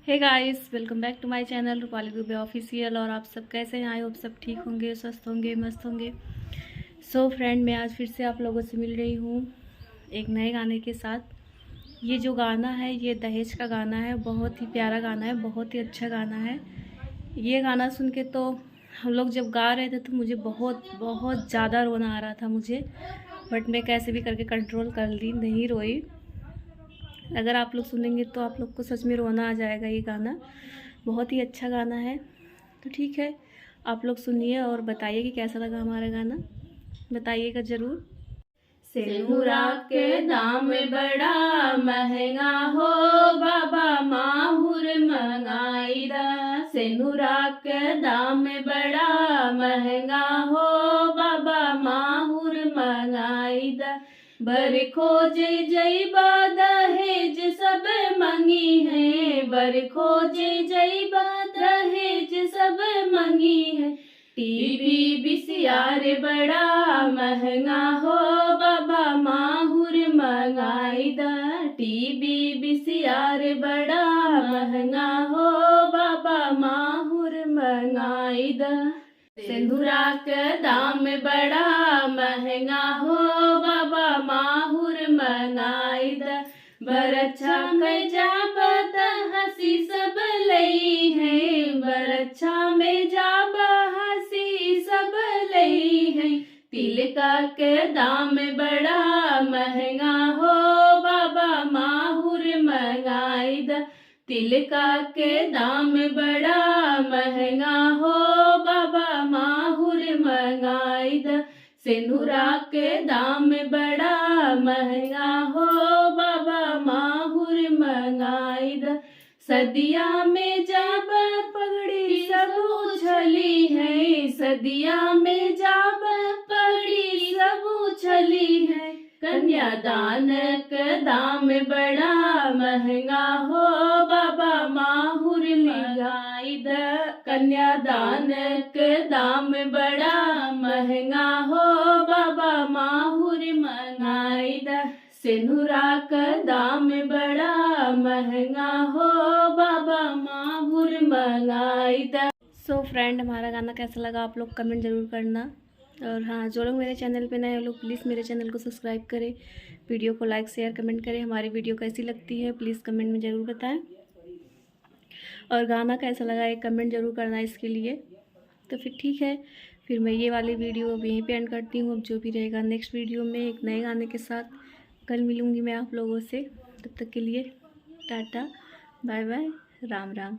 Hey guys, welcome back to my channel Rupali Dubey official. और आप सब कैसे हैं? आई होप सब ठीक होंगे, स्वस्थ होंगे, मस्त होंगे। सो फ्रेंड, मैं आज फिर से आप लोगों से मिल रही हूँ एक नए गाने के साथ। ये जो गाना है ये दहेज का गाना है। बहुत ही प्यारा गाना है, बहुत ही अच्छा गाना है। ये गाना सुन के तो हम लोग जब गा रहे थे तो मुझे बहुत बहुत ज़्यादा रोना आ रहा था मुझे, बट मैं कैसे भी करके कंट्रोल कर ली, नहीं रोई। अगर आप लोग सुनेंगे तो आप लोग को सच में रोना आ जाएगा। ये गाना बहुत ही अच्छा गाना है। तो ठीक है, आप लोग सुनिए और बताइए कि कैसा लगा हमारा गाना, बताइएगा ज़रूर। सेनुरा के दाम बड़ा महंगा हो, बाबा माहुर मंगाई दा। सेनुरा के दाम बड़ा महंगा हो, बाबा माहुर मंगाई दा। बर खोजे जईबा दहेज सब मंगी है, बर खोजे जईबा दहेज सब मंगी है। टीवी बीसीआर बड़ा महंगा हो, बाबा माहुर मंगाई दा। टीवी बीसीआर बड़ा महंगा हो, बाबा माहुर मंगाई दा। सिंदूरा के दाम बड़ा महंगा हो, बाबा माहुर मंगाई दा। बरच्छा में जाबत हंसी सब लई है, बरच्छा में जाबा हंसी सब लई है। तिलका के दाम बड़ा महंगा हो, बाबा माहुर मंगाई दा। तिलका के दाम बड़ा महंगा हो, बाबा माहुर मंगाई दा। सिंदूरा के दाम बड़ा महंगा हो, बाबा माहुर मंगाई दा। सदिया में जाब पगड़ी सब उछली है, सदिया में जाब पगड़ी सब उछली है। कन्यादान का दाम बड़ा महंगा हो, बाबा माहुर मंगाई दा। कन्यादान का दाम बड़ा महंगा हो, बाबा माहुर मंगाई दा। सिंदूरा का दाम बड़ा महंगा हो, बाबा माहुर मंगाई दा। सो फ्रेंड, हमारा गाना कैसा लगा आप लोग कमेंट ज़रूर करना। और हाँ, जो लोग मेरे चैनल पे नए हैं लोग प्लीज़ मेरे चैनल को सब्सक्राइब करें, वीडियो को लाइक शेयर कमेंट करें। हमारी वीडियो कैसी लगती है प्लीज़ कमेंट में ज़रूर बताएं। और गाना कैसा लगा एक कमेंट ज़रूर करना इसके लिए। तो फिर ठीक है, फिर मैं ये वाली वीडियो अब यहीं पे एंड करती हूँ। अब जो भी रहेगा नेक्स्ट वीडियो में एक नए गाने के साथ कल मिलूँगी मैं आप लोगों से। तब तक के लिए टाटा, बाय बाय, राम राम।